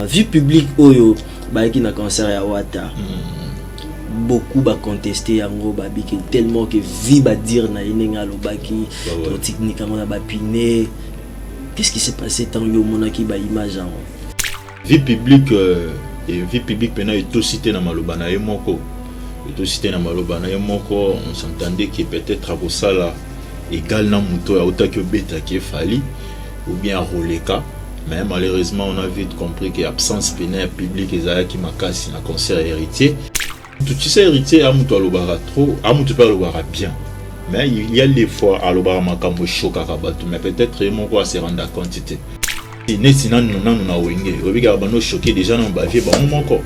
vie publique oyo ba qui na concert ya Wata. Beaucoup va contester yango ba biki tellement que vie va dire na inenga lobaki to technique na ba piné. Qu'est-ce qui s'est passé tant yo monaki ba image en vie publique et vie publique pena est aussi cité na maloba na yemoko. Et aussi cité na maloba na yemoko, on s'entendait que peut-être à Bosala égal na muto ya otaki beta qui fali ou bien Roleka. Mais malheureusement on a vite compris que absence pénale publique ezaya qui makasi na concert héritier. Tout ça héritier a muto alobara trop, a muto pas alobara bien. Mais il y a des fois alobara makambo choka kabatu, mais peut-être mon quoi se rendre compte c'était. Si nan na wenge, obiga bano choqué déjà na bavier ba mon encore.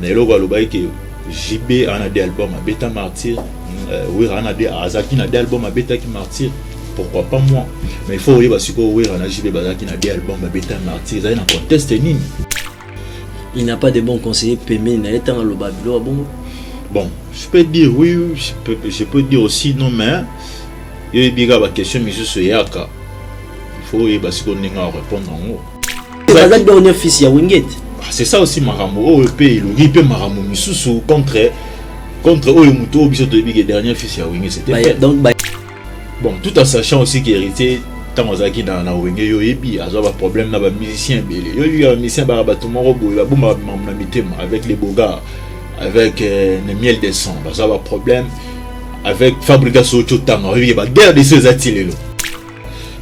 Mais lo aloba que JB a des albums à Beta Martyr, oui a des Azaki na des albums à Beta qui Martyr. Pourquoi pas moi? Mais il faut oui parce que oui on a JB Bazaki na des albums à Beta Martyr, ça na conteste ni. Il n'a pas de bons conseillers Pemé na étant le babilo bon. Bon, je peux dire oui, je peux dire aussi non, mais il y a une question, mais je suis Yaka. Il faut parce qu'on est à répondre en haut. C'est la dernière fils ya Winget. C'est ça aussi Maramo. Oh, le pays, le ripé Maramo, Misusu contre Oyomuto, Bisoto de dernier fils ya Winget. C'était donc bon, tout en sachant aussi qu'hérité, tant que dans la Winget, yo ebi, a un problème na ba musicien belé. Yo y a un musicien barabatumon robo, il a bon avec les beaux gars. Avec le miel des sons, ça va problème avec fabrication de temps, il y a guerre de ces ateliers.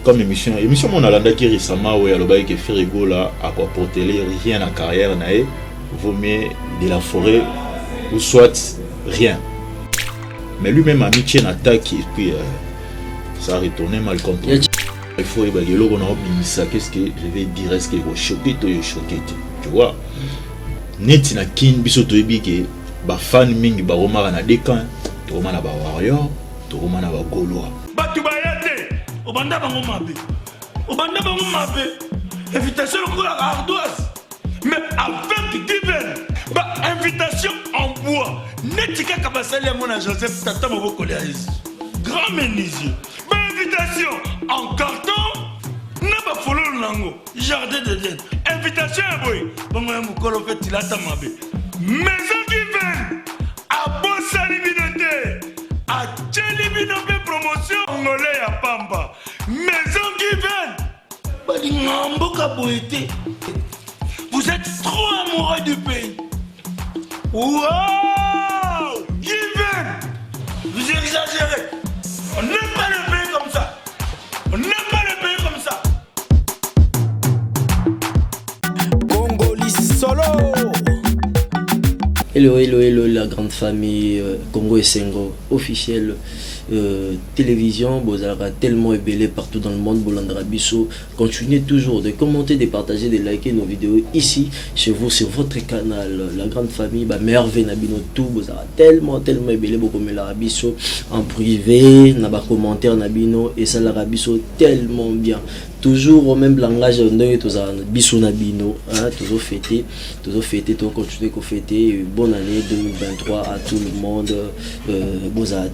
Comme émission mon alanda qui récemment où il y a le bail qui fait rigolo là à quoi porter rien en carrière naé, vaut mieux de la forêt ou soit rien. Mais lui-même a mis une attaque et puis ça a retourné mal contre lui. Il faut évaluer le on a oublié ça. Qu'est-ce que je vais dire? Est-ce qu'il va choquer tu vois? Net na kin biso toyebi ke ba fan mingi ba romara na dekan to romana ba warrior to romana ba goloa batu bayate obanda bango mabe invitation ko la ardoise mais avec divin ba invitation en bois netika ka basali mona Joseph tata maboko le grand menuisier ba invitation en carton na ba follow nango jardin de Dieu invitation boy bongo ya mukolo fait tilata mabe maison qui vient a bosali binote a tcheli binote promotion ngolé ya pamba maison qui vient bali ngambo ka boité vous êtes trop amoureux du pays wow Given vous exagérez on n'aime pas le pays comme ça on n'aime pas le pays comme ça. Solo. Hello, la grande famille Congo et Sengo officielle télévision. Bozara tellement ébélé partout dans le monde. Bolandra Bisso. Continuez toujours de commenter, de partager, de liker nos vidéos ici chez vous sur votre canal. La grande famille, merveille Nabino tout. Bozara tellement ébélé. Beaucoup mais la Bisso en privé, n'a commentaire Nabino et ça la Bisso tellement bien. Toujours au même langage, bisou nabino, toujours fêté, toujours continuer à fêter. Bonne année 2023 à tout le monde.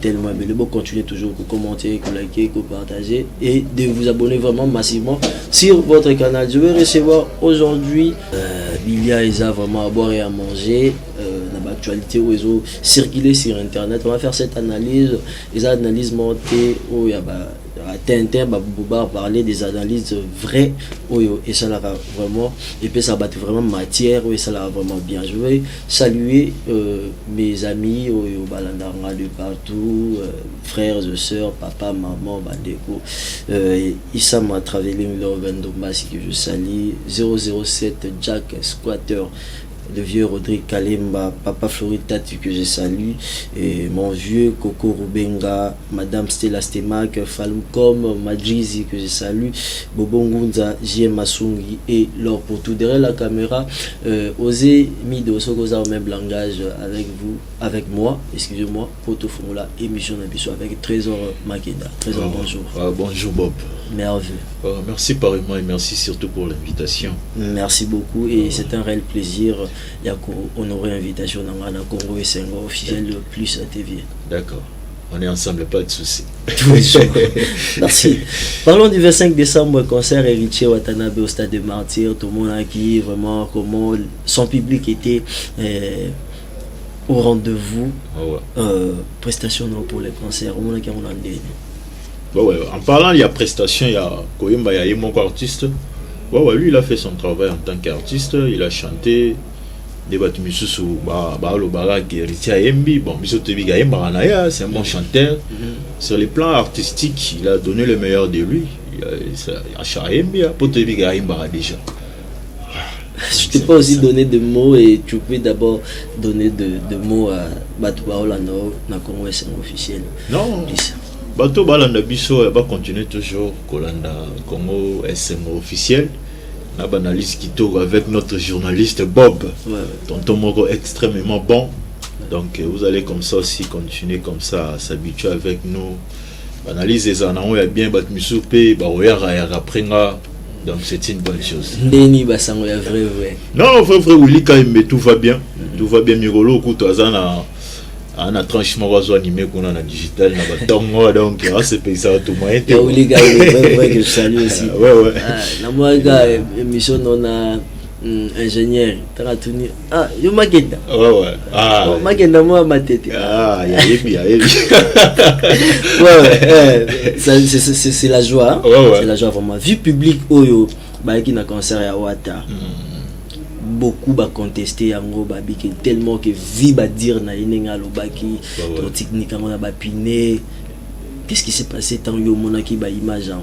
Tellement mais bon, continuez toujours à commenter, à liker, à partager et de vous abonner vraiment massivement sur votre canal. Je vais recevoir aujourd'hui Bilia Eza vraiment à boire et à manger. L'actualité où ils ont circulé sur internet. On va faire cette analyse, les analyses montées où il y a Tintin, Babouba parler des analyses vraies et ça là vraiment et puis ça bat vraiment matière et ça là vraiment bien. Je vais saluer mes amis au Balandanga de partout, frères et sœurs, papa, maman, Bandeko, Issa m'a travaillé Vendombas que je salue, 007 Jack Squatter. Le vieux Rodrigue Kalemba, Papa Floritati que je salue, et mon vieux Coco Rubenga, Madame Stella Stemak, Falcom, Madjizi que je salue, Bobo Ngunza, JM Masungi et Laure pour tout. Derrière la caméra, osez Mido Sokoza au même langage avec vous, avec moi, excusez-moi, pour tout formula émission d'ambition avec Trésor Makeda. Trésor, bonjour. Bonjour Bob. Merveilleux. Merci pareillement et merci surtout pour l'invitation. Merci beaucoup et c'est un réel plaisir. Il y a honorer l'invitation dans le Congo et Sengo officiel plus à TV. D'accord. On est ensemble, pas de souci. Tous les jours. Merci. Parlons du 25 décembre, concert Héritier Watanabe au Stade de Martyrs. Tout le monde a qui vraiment comment son public était au rendez-vous. Prestation pour les concerts. Au monde qui on a en parlant, il y a prestation, il y a Koyemba, il y a mon artiste. Lui, il a fait son travail en tant qu'artiste. Il a chanté. C'est un bon chanteur. Sur les plans artistiques, il a donné le meilleur de lui. Je t'ai pas aussi donné de mots et tu peux d'abord donner de mots à Batou Baolano, na Congo SM officiel. Non, Batou Baolanda Bisso va continuer toujours Kolanda Congo SM officiel. On a analyse qui tourne avec notre journaliste Bob, tonton Moko extrêmement bon. Donc vous allez comme ça aussi continuer comme ça à s'habituer avec nous. Analyse les années, il y a bien Batmusoupe, donc c'est une bonne chose. Non, vrai, Willy, quand même, tout va bien. Tout va bien, Mirolo, Koutouazana. On a tranchement animé qu'on a en digital, donc c'est paysan tout moyen. Les gars, vrai que je salue aussi. Ouais. Moi, gars, émission on a ingénieur. Ah, yo Makenda. Ouais. Ah, Makenda moi ma tête. Ah, il y a ouais. C'est la joie. Ouais. C'est la joie vraiment. Vie publique oyo, bah qui na concert à Ouattara. Beaucoup va contester yango babiki tellement que vie va dire na inenga lobaki to technique on a bapiné. Qu'est-ce qui s'est passé tant yo monaki ba image en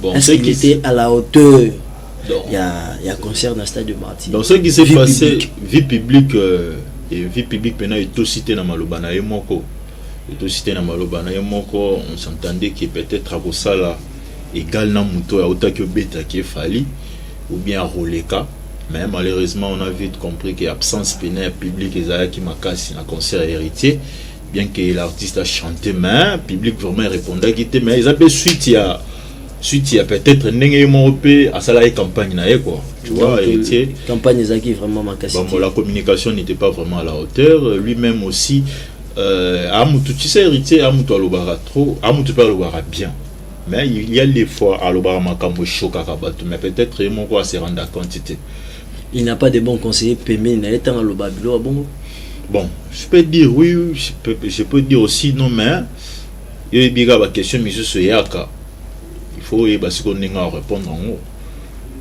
bon est-ce qu'il était à la hauteur? Il y a concert dans le Stade de Martyrs. Donc ce qui s'est passé vie publique et vie publique maintenant est tout cité dans Malobana et Moko. Et tout cité dans Malobana et Moko, on s'entendait que peut-être à Bosala égal na muto ya otaki beta qui est fali ou bien à Roleka. Mais malheureusement, on a vite compris qu'il y a absence pénale publique et qui m'a cassé un concert héritier. Bien que l'artiste a chanté, mais le public vraiment répondait qu'il était. Mais ils avaient suite, il y a peut-être un à ça campagne, quoi. Tu vois, héritier. Campagne qui vraiment m'a cassé. Bon, la communication n'était pas vraiment à la hauteur. Lui-même aussi, tu sais, héritier, Amoutou Alobara trop, Amoutou pas Alobara bien. Mais il y a des fois, Alobara Makambo choc à Kabatou, mais peut-être mon quoi se rendre à quantité. Il n'a pas de bons conseillers Pémé, il n'a pas le Babylon. Bon, je peux dire oui, je peux dire aussi non, mais il y a une question, mais je suis Yaka. Il faut qu'on ait à répondre en haut.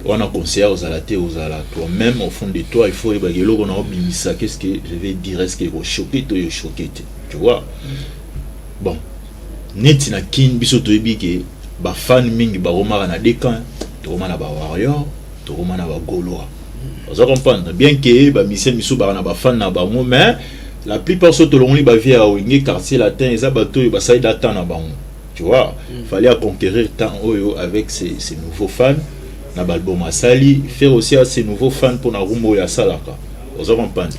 On a conseillé aux alatés, aux alatés. Toi-même, au fond de toi, il faut que l'on a oublié ça. Qu'est-ce que je vais dire? Est-ce que vous choquez ou choqué? Tu vois? Bon, net na kin biso to ebike ba fan mingi ba romara na dekan, to romana ba warrior, to romana ba goloa. Vous comprenez bien que ba mission miso ba na ba fan na ba mo, mais la plupart sont tolongli ba via Wingé quartier latin et ça bato ba sai data na ba. Tu vois, fallait conquérir tant oyo avec ces nouveaux fans na balbum asali, faire aussi à ces nouveaux fans pour na rumbo ya salaka. Vous comprenez?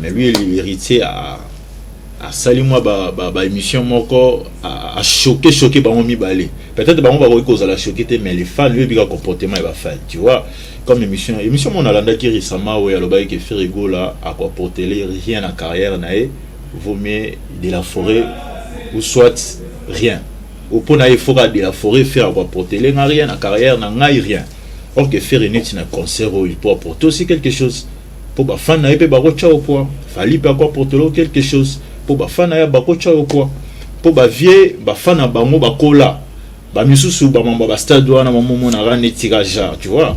Mais lui l'héritier a sali moi ba émission moko a choqué ba mi balé. Peut-être ba on va cause à la choqué mais les fans lui biga comportement va faire, tu vois. Comme émission mon alanda qui récemment ouais aloba qui fait rigolo là à quoi porter rien à carrière nae vaut mieux de la forêt ou soit rien. Au point nae fora de la forêt faire quoi porter rien à carrière na ngai rien. Or que faire une concert il peut apporter aussi quelque chose. Pour ba fan nae pe ba rocha au point. Fallait pas quoi porter quelque chose. Pour ba fan nae ba rocha au point. Pour ba vie ba fan na ba mo ba kola. Ba misusu ba mamba ba stade wana mamomo na rane tiraja, tu vois.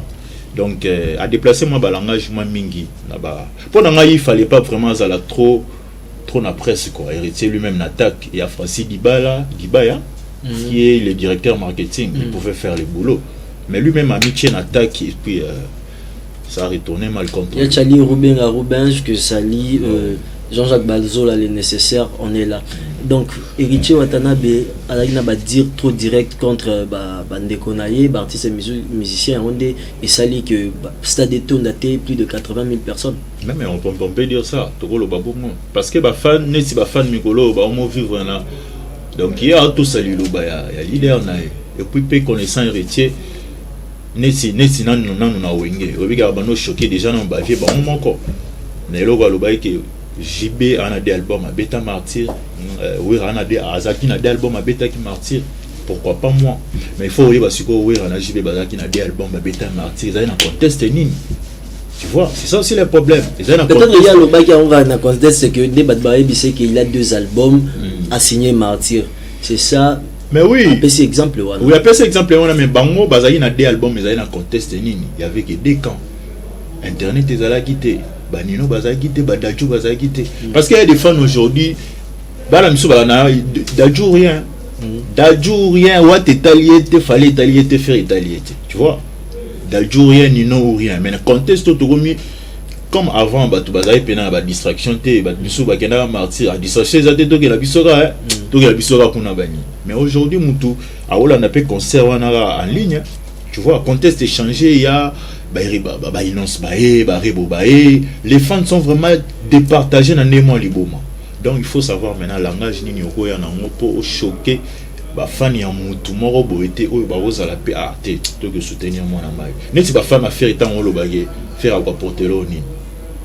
Donc à déplacer moi ba langage moi mingi là-bas. Pour nga il fallait pas vraiment à la trop na presse quoi. Héritier lui-même n'attaque et à Francis Dibaya qui est le directeur marketing, il pouvait faire le boulot. Mais lui-même a mis une attaque et puis ça a retourné mal contre lui. Il y a Charlie Robin que Sali Jean-Jacques Balzola les nécessaires, on est là. Donc Héritier Watanabe a pas dire trop direct contre Bandeko Naye, artistes et musiciens et Sali que stade de tourne daté plus de 80 000 personnes. Mais on peut dire ça, parce que fan n'est pas fan Mikolo, on vivre là. Donc il y a tout Sali Loba, il y a leader Naye et puis connaissant Héritier nesi nan na wenge obiga bano choqué déjà na bavier ba on encore na lo ba lo ba que JB en a des albums à Beta Martyr Wera na des Azaki na des albums à Beta qui martyr. Pourquoi pas moi? Mais il faut oui parce que Wera na JB Bazaki na des albums à Beta martyr. Ça y est, on conteste nini. Tu vois, c'est ça aussi le problème. Peut-être qu'il y a le bac qui a un conteste, c'est que Debat Baïbi sait qu'il a 2 albums à signer martyr. C'est ça. Mais oui. Appelle cet exemple. Oui, appelle cet exemple. Mais Bango Bazaki na des albums, mais ça y est, on conteste nini. Il y avait que des camps. Internet est à la guité. Banino Bazaki te, Badadjou Bazaki te. Parce qu'il y a des fans aujourd'hui. Dadjou rien. Dadjou rien. What étalier te, fallait étalier te, faire étalier te. Tu vois? Dadjou rien, Nino ou rien. Mais le contexte autoromi, comme avant, tu bazai pena ba distraction te, ba biso ba kena martyr. Distraction ça te to que la bisora, to que la bisora kuna bani. Mais aujourd'hui, mutu, a ola na pe concert wana en ligne. Tu vois, contexte est changé, il y a les fans sont vraiment départagés dans les mois liboma. Donc il faut savoir maintenant langage ni nyoko ya na pour choquer ba fan ya mutu moro boete o ba oza la pe arte to que soutenir moi na mai. Neti ba fan affaire tant on lo bagé faire à quoi porter l'oni.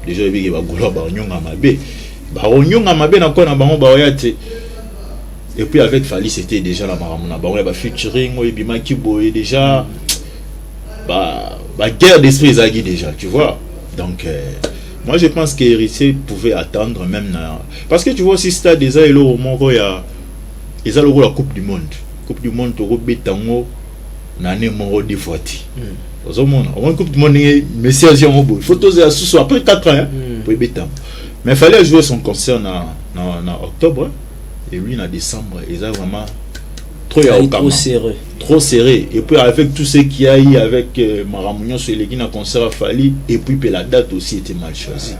Déjà il ba golo ba nyonga mabe. Ba nyonga mabe na ko na bango ba oyate. Et puis avec Fali c'était déjà la maramuna ba ba featuring o bima ki boye déjà guerre d'esprit Zaghi déjà, tu vois. Donc moi je pense qu'Héritier pouvait attendre même parce que tu vois si c'était déjà il y a la Coupe du Monde au Bétango n'année moro des fois au monde on Coupe du Monde message en photos à sous après 4 ans pour Bétango mais il fallait jouer son concert en octobre et lui en décembre ils a vraiment trop serré et puis avec tout ce qu'il y a eu avec Maramounion sur les guinées concert à Fali et puis la date aussi était mal choisie,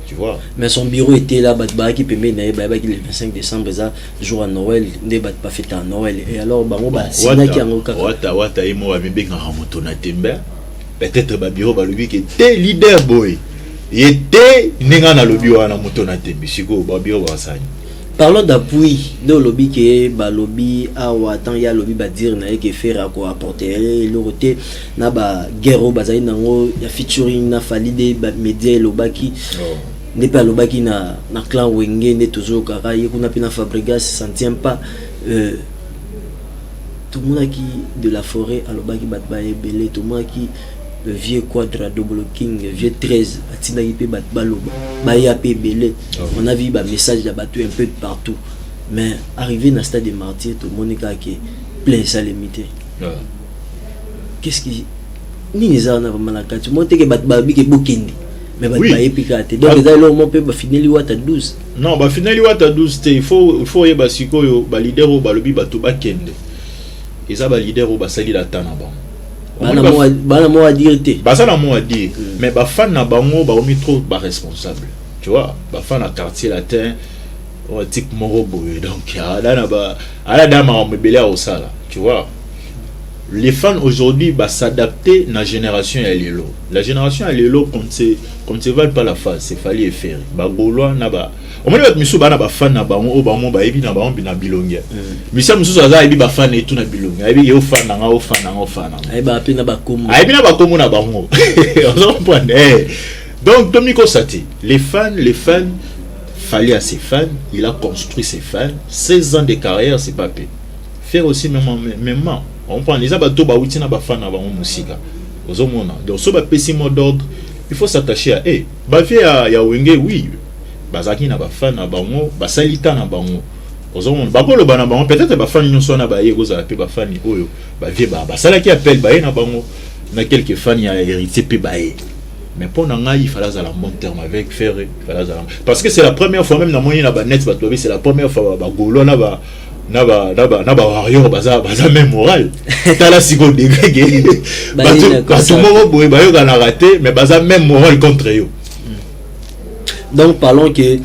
tu vois. Mais son bureau était là qui permet le 25 décembre ça jour à Noël ne bat pas fête à Noël et alors bango ba sina ki angoka wata imo ba mbe nga ramoto na tembe peut-être ba bureau ba lobi que t'es leader boy était ninga na lobi wana moto na tembe siko ba bureau ba sani. Parlons d'appui de lobby qui est lobby à Watan ya lobby ba dire na que faire à quoi apporter le côté na ba guerre bazai nango ya featuring na Fali de ba média lobaki n'est pas lobaki na clan Wenge n'est toujours kara y kuna pina Fabregas ça ne tient pas tout le monde qui de la forêt à lobaki bat ba belé tout le monde qui le vieux quadra double king vieux 13 atina ipe bat baloba ba ya pe belé on a vu ba message là battu un peu de partout mais arrivé dans stade de martyr tout le monde qui plein ça limité qu'est-ce qui ni les a na malaka tu monte que bat babi que bokindi mais bat ba epikate donc les alors mon peut ba finali wata 12 non ba finali wata 12 il faut yeba sikoyo ba leader o balobi bato ba kende eza ba leader o ba sali la tana ba bana mo à dire te ça na mo à dire mais ba fan na bango ba omi trop ba responsable tu vois ba fan na quartier latin on type moro boy donc ala na ba ala dama on belé au sala tu vois. Les fans aujourd'hui va s'adapter na génération ya lelo la génération ya lelo comme c'est valent pas la face c'est fallait faire ba goloa na ba o moni bat misu bana ba fan na bango o bango ba ebi na bango bina bilongia misa musu aza ebi ba fan etu na bilongia ebi yo fan na o fan ai ba pe na ba komo na bango on comprend donc Dominico Sati les fans fallait à ses fans il a construit ses fans 16 ans de carrière c'est pas peu faire aussi même on prend les abato ba witina ba fan na bango musika ozomona donc so ba pesi mot d'ordre il faut s'attacher à ba vie ya Wenge oui bazaki na ba fan na bango ba salita na bango ozomona ba ko lo bana bango peut-être ba fan nyonso na ba ye goza pe ba fan oyo ba vie ba salaki appel ba ye na bango na quelques fans ya héritier pe ba ye mais pour nanga il fallait à la bon terme avec faire parce que c'est la première fois même na moyen na ba net ba tobi c'est la première fois ba golo na ba warrior baza même moral tala siko dégagé bato moko boye bayoka na raté mais baza même moral contre eux. Donc parlons que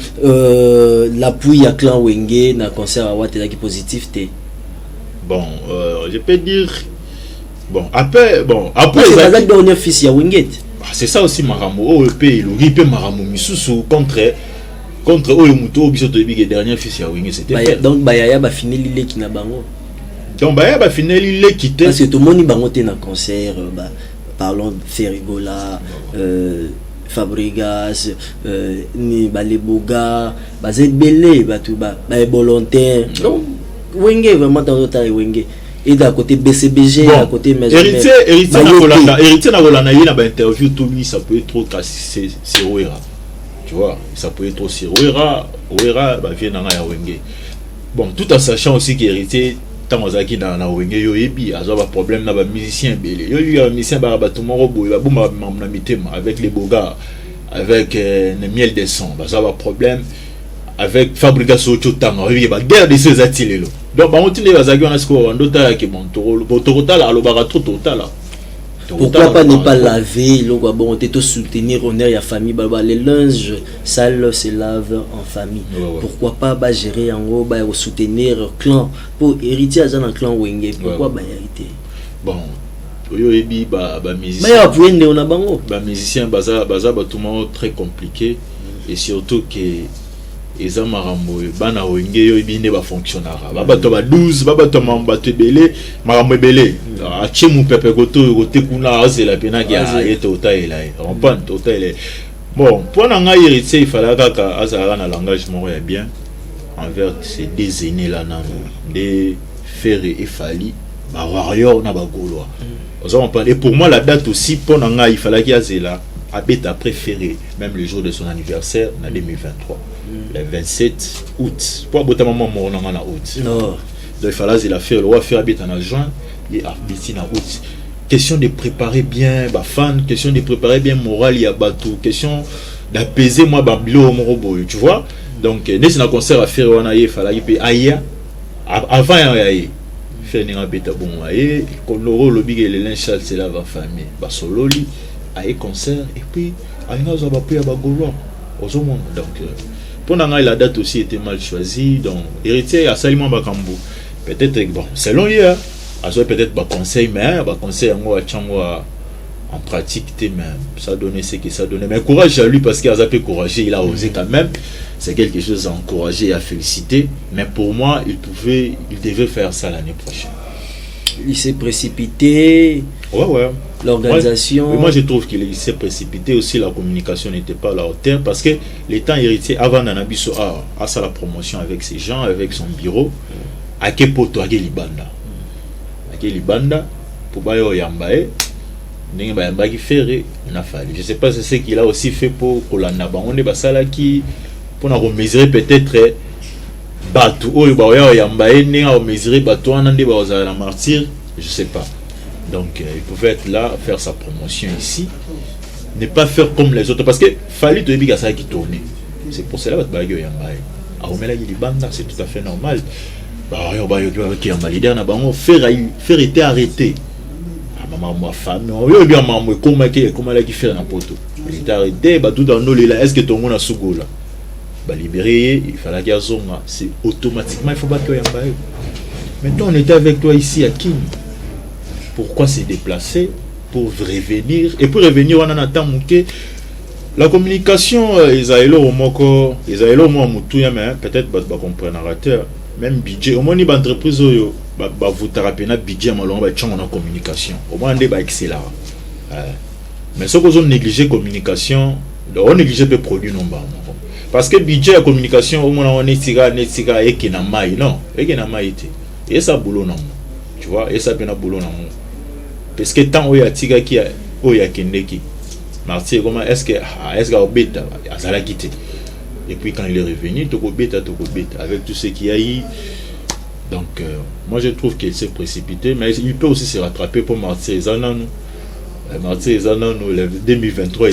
l'appui à clan Wenge na concert à Watt est positif te bon je peux dire bon après c'est pas dernier fils ya Wenge c'est ça aussi maramo OEP il peut maramo misusu contre oyo muto biso to big dernier fils ya Wenge c'était donc bayaya ba fineli le ki na bango donc bayaya ba fineli le ki te parce que tout moni bango te na concert parlons Ferigola Fabregas, ni les Boga, les belé, les volontaires. Donc, Wenge vraiment dans notre Wenge. Et d'un côté BCBG, d'un côté héritier na Rolanda, il y a une interview tout lui, ça peut être trop cassé, c'est Ouera. Tu vois, ça peut être aussi Ouera vient dans la Wenge. Bon, tout en sachant aussi qu'héritier tant ozaki dans la Wenge yo ebi azoba problème na ba musicien belé. Yo y a un musicien tout mon robot, il va boum na mitema avec les Boga, avec le miel des sons, azoba problème avec fabrication chotanga, il va guerre de ces attilés. Donc on tient les agions à ce qu'on doit qui monte total à l'obarato total. Pourquoi pas ne pas laver, bon, on te soutenir honneur et la famille, les linges sales se lavent en famille. Pourquoi pas gérer en haut, soutenir clan pour hériter dans un clan Wenge. Pourquoi hériter? Bon, yo ebi musicien baza tout le monde très compliqué et surtout que eza marambo bana Wenge yo ebine ba fonctionnera babato ba 12 babato mambato belé marambo belé achemu pepe côté kuna azela pena ki ayete otaela on pente otaela. Bon pour nga héritier il fallait kaka azala na langage moko ya bien envers ces deux aînés là nan de Ferré et Fali ba warrior na ba gaulois. Et pour moi la date aussi pour nga il fallait ki azela Abeta préféré, même le jour de son anniversaire, en 2023, le 27 août. Pour aboter maman mort en août. Donc il fallait la faire, le roi faire Abeta en juin et Abeti en août. Question de préparer bien, fan, question de préparer bien moral, il y a bateau, question d'apaiser moi Babilo mon robot, tu vois. Donc n'est-ce un concert à faire on a il fallait payer aïe avant aïe. Faire un Abeta bon aïe, quand le lobby et le linge c'est là va famille, sololi. À un concert et puis à une autre donc pour la date aussi était mal choisie donc héritier à Salima Bakambu peut-être bon selon hier à soit peut-être pas conseil mais conseil en pratique même ça donnait ce que ça donnait mais courage à lui parce qu'il a peu courageux il a osé quand même c'est quelque chose à encourager et à féliciter mais pour moi il devait faire ça l'année prochaine. Il s'est précipité. Ouais. L'organisation. Moi je trouve qu'il s'est précipité aussi, la communication n'était pas à la hauteur parce que l'étant héritier avant Nanabiso a sa la promotion avec ses gens, avec son bureau, à Kepoto, à Gelibanda. Pour Bayo Yambaye, Ningba qui fait, je ne sais pas si c'est ce qu'il a aussi fait pour Kolanda. On est basala qui, pour nous mesurer peut-être. Batou oyo baoya yambaye ninga au mesurer batou anande baoza la martyr je sais pas donc il pouvait être là faire sa promotion ici ne pas faire comme les autres parce que fallait te dire ça qui tournait c'est pour cela que bayo yambaye a omela li banda c'est tout à fait normal bayo qui yambaye leader na bango faire été arrêté maman moi femme oyo bien maman comment la qui faire na poto il était arrêté batou dans nos là est-ce que ton monde a sugola libéré, il fallait qu'il y ait c'est automatiquement il faut battre Yambaye. Maintenant on était avec toi ici à Kin. Pourquoi se déplacer pour revenir et pour revenir on en attend que la communication Isaïlo au moko Isaïlo moi mutuya mais peut-être pas comprendre narrateur même budget au moins ni entreprise yo ba vous tarapena budget malon ba tchon en communication au moins ndé ba excellent mais ce qu'on négliger communication on néglige le produit non ba parce que budget la communication au moins on est tika et qui n'a mai non et qui n'a mai et ça boulot non tu vois et ça bien boulot non parce que tant oya tika qui oya kendeki Marty comment est-ce que obeta azala quitté et puis quand il est revenu toko beta avec tout ce qu'il y a eu donc moi je trouve qu'il s'est précipité mais il peut aussi se rattraper pour Marty Zanano le 2023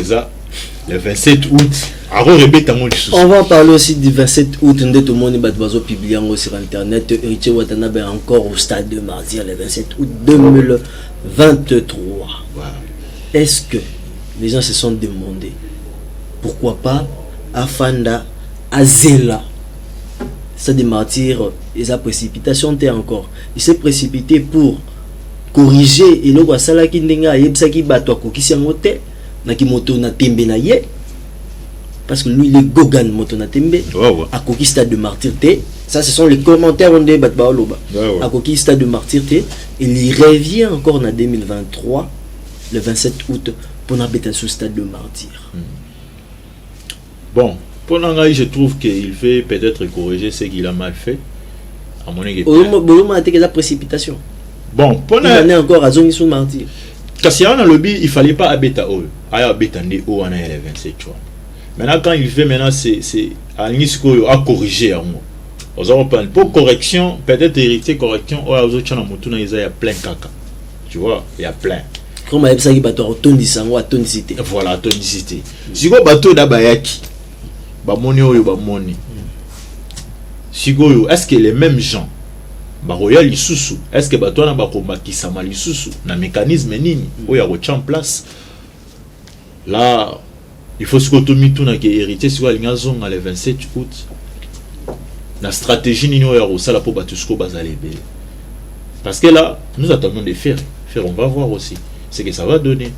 le 27 août. On va parler aussi du 27 août, tout le monde va publier sur internet. Héritier Watanabe encore au stade de Martyr le 27 août 2023. Wow. Est-ce que les gens se sont demandé pourquoi pas Afanda, Azela, ça des martyrs, et sa précipitation était encore. Il s'est précipité pour corriger et le Sala Kindenga, Yepsaki Bato, Kokisi en hôtel. Parce que lui il est Gogan Motonatembe à Koki stade de martyreté. Ça ce sont les commentaires on dit à Koki stade de martyreté. Il revient encore en 2023 le 27 août pour n'habiter sous stade de martyr. Bon, pour l'engagement, je trouve qu'il fait peut-être corriger ce qu'il a mal fait. À mon avis. La précipitation. Bon, pour il en est encore à zone sur martyr. Parce qu'il y a un lobby, il fallait pas habiter à haut. Habiter en haut, on a les 27 tu vois. Maintenant, quand il fait maintenant, c'est à l'INISCO à corriger à moi. Pour correction, peut-être héritier correction, il y a plein de caca. Tu vois, il y a plein. Comme il y a bateau à tonicité. Voilà, tonicité. Si vous bateau d'abayaki, moni. Si vous est-ce que les mêmes gens, Royal Isusu, est-ce que bateau na bakoma kisama Isusu, na mécanisme nini, où il y a en place. Là, il faut se retrouver tout na que héritier sur la zone le 27 août. La stratégie nini ya rosala pour batusko bazale belé. Parce que là, nous attendons des faire, on va voir aussi ce que ça va donner.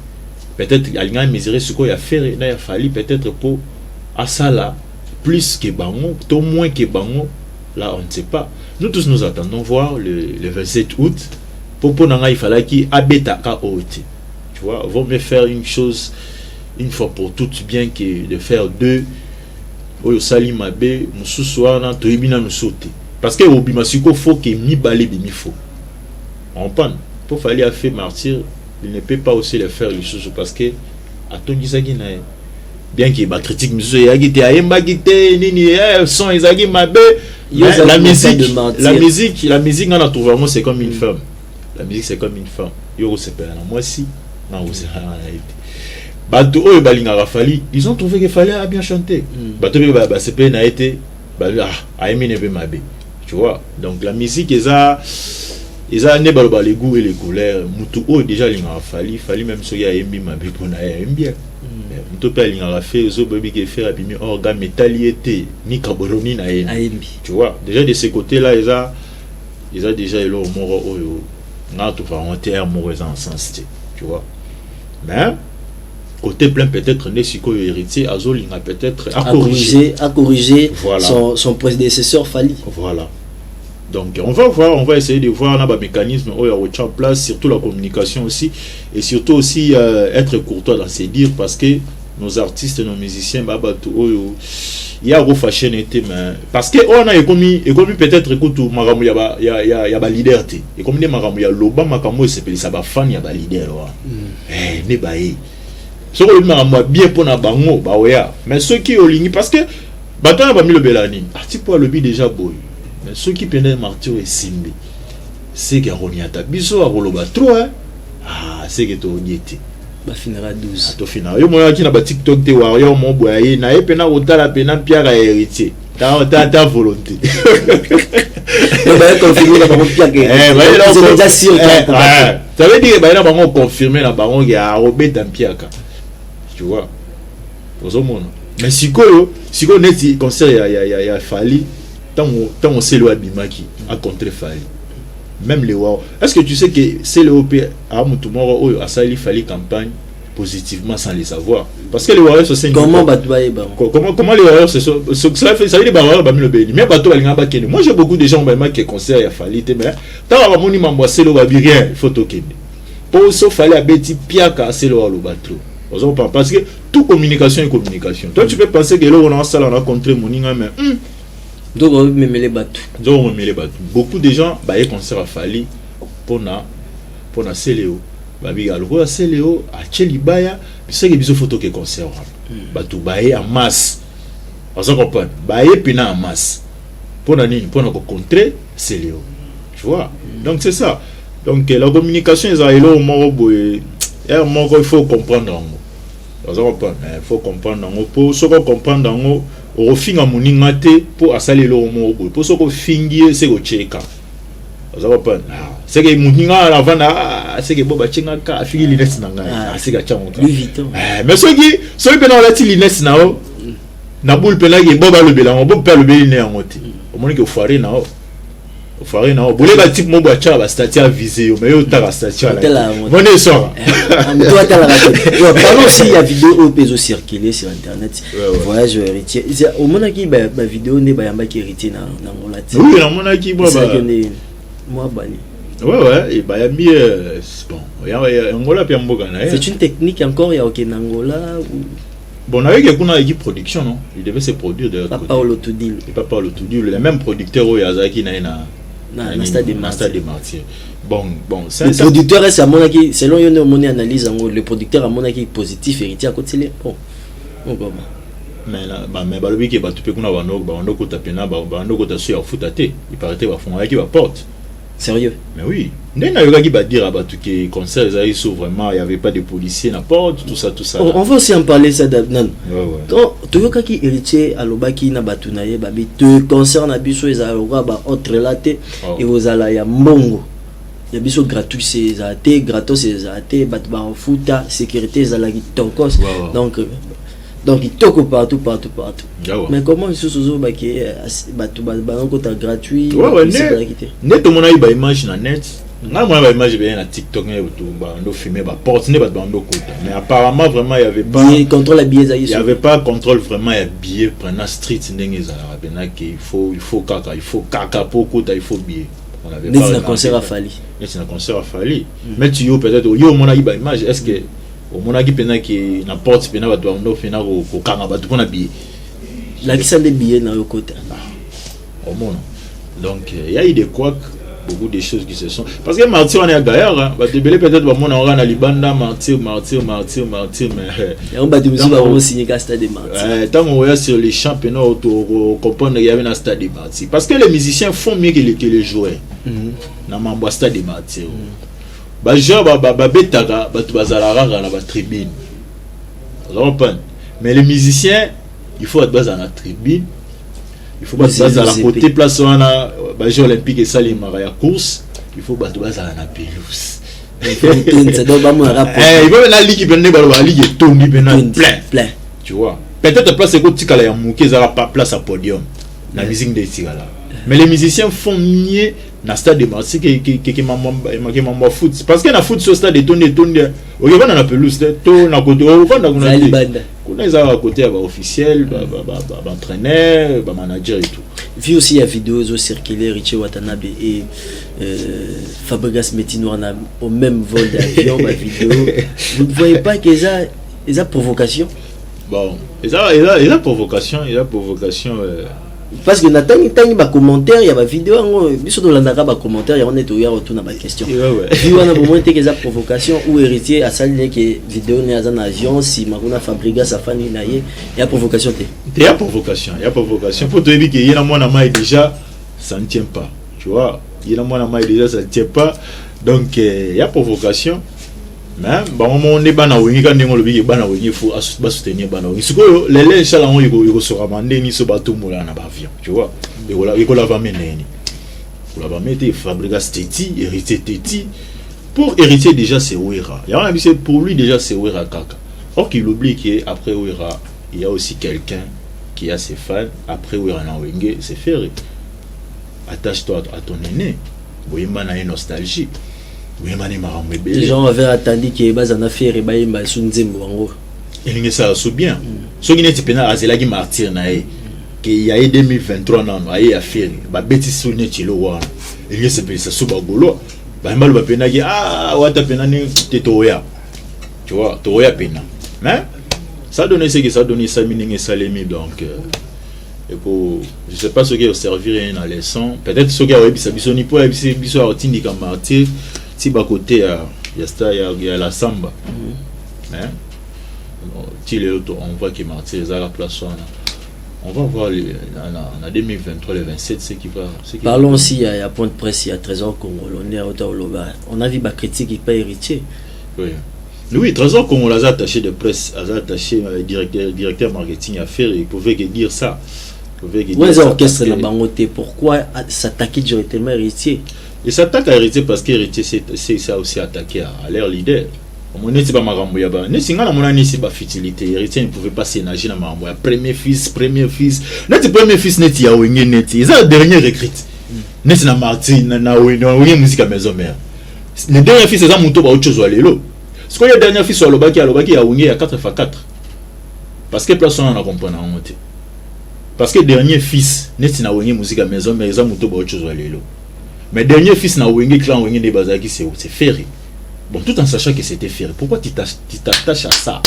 Peut-être il y a mesurer ce qu'il y a faire, il a fallu peut-être pour à ça là plus que bango, au moins que bango, là on ne sait pas. Nous tous nous attendons voir le 27 août pour il fallait qu'il habite à haute. Tu vois, vaut mieux faire une chose une fois pour toutes bien que de faire deux. Oyo sali mabe mususu wana toyibina nous sauter parce que obimasiko faut que mi balé bimi faut on panne pour fallait a fait martyr il ne peut pas aussi le faire les choses parce que atondisaki na bien qu'il ba critique mususu ya gite ayemba gite nini son ezaki mabe la musique on a trouvé vraiment c'est comme une femme la musique c'est comme une femme yo se perd na moi si na vous Bato oyo balinga fali, ils ont trouvé qu'il fallait bien chanter. Bato c'est pas na été tu vois. Donc la musique ils a ne baloba les goûts et les couleurs. Mutu oyo déjà linga fali même so ya yembi mabe pona bien. Mutu pa linga fait zo baby qui fait abimi organe métalliété ni kaboroni na yembi. Tu vois. Déjà de ce côté là ils a déjà le moro oyo na to fa monter amoureux en sens tu vois. Mais côté plein peut-être Nesiko héritier Azolinga peut-être à corriger voilà. son prédécesseur Fali. Voilà. Donc on va essayer de voir un mécanisme où il y a en place, surtout la communication aussi, et surtout aussi être courtois dans ses dires parce que nos artistes, nos musiciens, il y a refâché n'était mais parce que on a commis peut-être écoute maramu y a leader té et comme des maramu y a loba makamo c'est ça va fan y a leader ne baé ce que le bien pour na bango baoya mais ceux qui olingi parce que batan ba mi le belani arti pour le bi déjà boy mais ceux qui penaient martyr et simbi c'est que roniata biso a roloba trop c'est que to niete ba finira 12 to finira yo moya ki na ba TikTok te warrior mon boy na e pena otala pena Pierre héritier ta volonté ba confirmer la bango Pierre c'est déjà sûr ça veut dire ba na bango confirmer na bango ya Robert Pierre tu vois aux monde mais si neti concert ya Fali tant on sait le abimaki à contre Fali même les wow est-ce que tu sais que c'est le OP à Mutumoro oyo asali Fali campagne positivement sans les savoir parce que les warriors c'est comment les warriors ça fait ça dit barrière ba mi le béni mais bato balinga ba kende moi j'ai beaucoup de gens ba qui concert ya Fali te mais tant ba moni mambo c'est le ba rien il faut tokende pour so Fali abeti piaka c'est le batro parce que toute communication est communication. Toi tu peux penser que là on a ça on a rencontré Moninga mais donc on me les bateaux. Beaucoup de gens bah ils concert à Fali pour na Céléo. Bah biga le Céléo à Chelibaya, c'est que biso photo que concert. Bah tout bah en masse. On se comprend. Bah et puis en masse. Pour na rencontrer Céléo. Tu vois. Donc c'est ça. Donc la communication ils a au mort boy. Il faut comprendre. Il faut comprendre. Pour ce qu'on comprend, on finit à moningate pour assaler le mot. Pour ce qu'on finit, c'est au tchèque. C'est que moninga à la vente, c'est que Boba Tchenga a fini l'inès nanga. C'est que Tchangonga. Mais ceux qui peuvent la l'inès nao, Naboul Penagi, Boba le Bélan, Bob Père le Béliné en moté. Au moins que foiré nao. Foiré nao. Boulé la type mon boîtier à statue à viser, mais au tara statue à la. Venez soir. Parlons aussi, il y a vidéo au péso circuler sur internet. Voyage héritier. Au moment qui ma vidéo n'est pas qui héritier dans mon latin. Oui, dans mon qui moi bani. Ouais, et bah il y a bon, il y a Angola puis Mboga. C'est une technique encore il y a OK Angola ou Bon, avec une équipe production, non? Il devait se produire de l'autre côté. Papa Olotudil. Et Papa Olotudil, le même producteur où Yazaki na Stade des Martyrs. Bon, c'est le producteur est à mon avis, selon une analyse, le producteur à mon avis positif, héritier à côté. Bon. Mais là, mais balobi qui va tuer kuna bando kota pena bando kota sur foutate. Il paraît que va fond qui va porte. Sérieux? Mais oui. N'est-ce yoga qui va dire à batu que concert ils sont vraiment il y avait pas de policiers na porte tout ça. On va aussi en parler ça non. Ouais. Donc tu yoga qui héritier à lobaki na batu na ye babi te concert na biso ezaloga ba autre laté et aux ala ya mbongo. Ya biso gratuit c'est até gratos c'est até bat ba futa sécurité ezalaki tokos. Donc il toque partout. Mais comment ils se sont baqués gratuit? Net au monde il image na net. Nga moi image bien na TikTok ne tout ba ndo filmer ba porte ne ba ndo kota. Mais apparemment vraiment il y avait pas contrôle la billet il y avait pas contrôle vraiment ya billet prenant street ndenge za bena que il faut kaka pour kota il faut billet. On avait pas un concert à Fali. C'est un concert à Fali. Mais tu peut-être yo mon image est-ce que au moment qui pena qui na porte pena ba ndo fena ko kanga ba tout na billet. La qui sont des billets dans le côté. Au monde. Donc il y a eu des couacs, beaucoup de choses qui se sont parce que Martyr on est à Gaillard va te belé peut-être ba mon on a Libanda Martyr mais on va dire va signer Stade des Martyrs. Tant on voit sur les championnats autour comprendre il y avait un Stade des Martyrs parce que les musiciens font mieux que les joueurs. Na mamba Stade des Martyrs. Ba genre ba betaka ba tu bazala na ba tribune. Mais les musiciens il faut être basé dans la tribune. Il faut battre à la côté place on a Jeux olympique et ça les maraya course, il faut battre à la pelouse. Il faut la ligue ben la ligue tourne plein. Tu vois. Peut-être place que tu kala ya mouké za pas place à podium. La musique des tigala. Mais les musiciens font mieux na stade de Marseille que maman foot parce que na foot sur stade de tourne au va na pelouse to na côté au va na kuna ils à côté ba officiel ba entraîneur ba manager et tout. Vu aussi la vidéo zo circuler Richie Watanabe et Fabregas Metino au même vol d'avion ma vidéo. Vous ne voyez pas que ça provocation? Bon, il a provocation parce que Nathan il ba commentaire il y a ba vidéo biso do landaka ba commentaire il y a on est au retour na ba question puis on a vraiment été que ça provocation ou héritier à salir que vidéo né en avion si Maruna Fabriga sa famille na il y a provocation il y a provocation faut te dire que il y a moi na mai déjà ça ne tient pas tu vois il y a moi na mai déjà ça ne tient pas donc il y a provocation. Mais bon on est bana wingi quand on le dit bana wingi faut soutenir bana wingi siko les chala on il se ramande ni so bateau mola na avion tu vois et voilà il la va mener pour la va mettre Fabregas Teti héritier Teti pour héritier déjà c'est Ouira il y a un c'est pour lui déjà c'est Ouira kaka or qu'il oublie qu'après Ouira il y a aussi quelqu'un qui a ses fans après Ouira na wingi c'est ferré attache-toi à ton aîné boyima na nostalgie. Les gens avaient attendu qu'il y ait une affaire et qu'il y ait une zimbo. Il y a ça bien. Ce qui est pénal, c'est qu'il Martyr qu'il y a 2023 non, il y a affaire. Ba bêtise sur net il y a ça sous bagolo. Ba mal ba pénal wata pénal ni tetoya. Tu vois, toya pénal. Mais ça donne ce que ça donne ça mining et salemi donc et pour je sais pas ce qui va servir à une leçon. Peut-être ce qui a bisa bisoni pour bisa otindi comme Martyr. Si bas côté il y a la samba mais on voit que Martyr est à la place on va voir en 2023 le 27 ce qui va parlons aussi il y a point de presse il y a Trésor Congolais on a vu ba critique qui pas héritier oui Trésor Congolais attaché de presse attaché directeur marketing affaires il pouvait que dire ça orchestre la bangoté pourquoi s'attaquer directement héritier. Il s'attaque à héritier parce qu'héritier c'est ça aussi attaqué à leur leader. On n'est pas marambo yaba. Ne singa na mona ni c'est pas futilité. Héritier ne pouvait pas s'énager na marambo. Premier fils. Net premier fils net ya wenge net. Ils a dernier recrute. Net na Martin na wenge musique à maison mère. Le dernier fils c'est ça muto ba autre chose walelo. Ce que le dernier fils sur lobaki ya wenge ya 4x4. Parce que personne n'a compris na honte. Parce que dernier fils net na wenge musique à maison mère ça muto ba autre chose walelo. Mais dernier fils na wenge clan wenge de bazaki c'est ferré. Bon tout en sachant que c'était ferré. Pourquoi tu t'attaches à ça?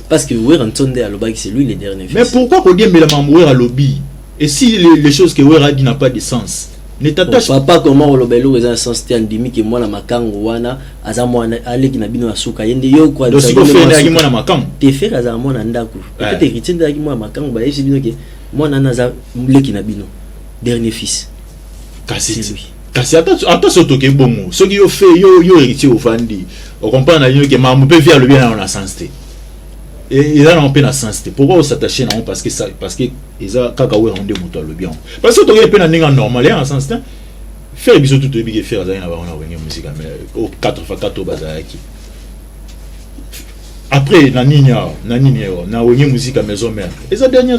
Parce que Wera Ntsonde à Lobaki, c'est lui le dernier fils. Mais pourquoi qu'on dit mais la Wera lobby? Et si les choses que Wera dit n'ont pas de sens, ne t'attache pas. Papa, comment Olobelo est un sens tandimi que moi la makango wana azamwana ale ki na bino asuka yende yo kwa. Donc si vous faites na moi na makango. Te faire azamwa na ndaku. Peut-être héritier de moi makango ba yesi bino ke moi na naza mleki na bino. Dernier fils. Kasi attends surtout que bon ce qui yo fait yo héritier au fandi. On comprend na yo que maman peut faire le bien dans sens té. Et ils ont un peu de sens. Pourquoi on s'attache non parce que ils ont kakawe rendez moto le bien. Parce que tu as un peu de normal en sens faire bisous tout bien faire ça on a une musique mais au 4x4 au bazaki. Après na ninia na une musique à maison mère. Et ça dernière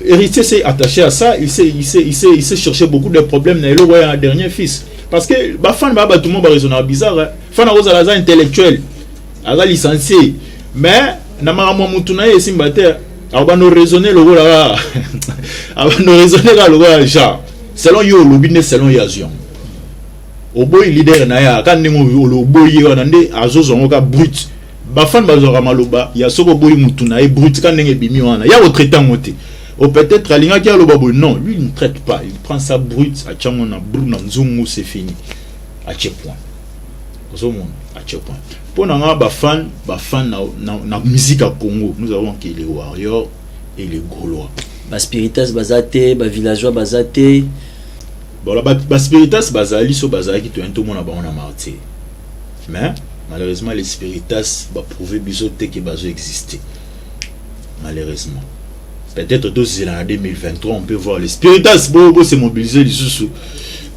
héritier s'est attaché à ça, il s'est cherché beaucoup de problèmes dans le dernier fils parce que ba fan ba tout le monde ba raisonner bizarre. Fan a aux intellectuel, a licencié mais na makambo mutuna esi mbate abano raisonner le là abano raisonner là le genre selon yo lobine selon yazion oboy leader na ya kan ningo lo boy wana nde azozo ngoka brut ba fan bazora maloba ya soko boy mutuna e brut kan ninge bimi wana ya retraitant moté ou peut-être alinga ki aloba boy non lui il ne traite pas il prend sa brut a chango na bruna nzungu c'est fini a che point ozo mon a che point. Pour nous, la musique à Congo, nous avons les warriors et les Gaulois. Les spiritas bazate, les villageois bazate. Bon, les spiritas bazali so bazali qui tout le monde a martyr. Mais malheureusement les spiritas va prouver bisoté que bazo exister. Malheureusement. Peut-être tous en 2023 on peut voir les spiritas bobo se mobiliser les sous.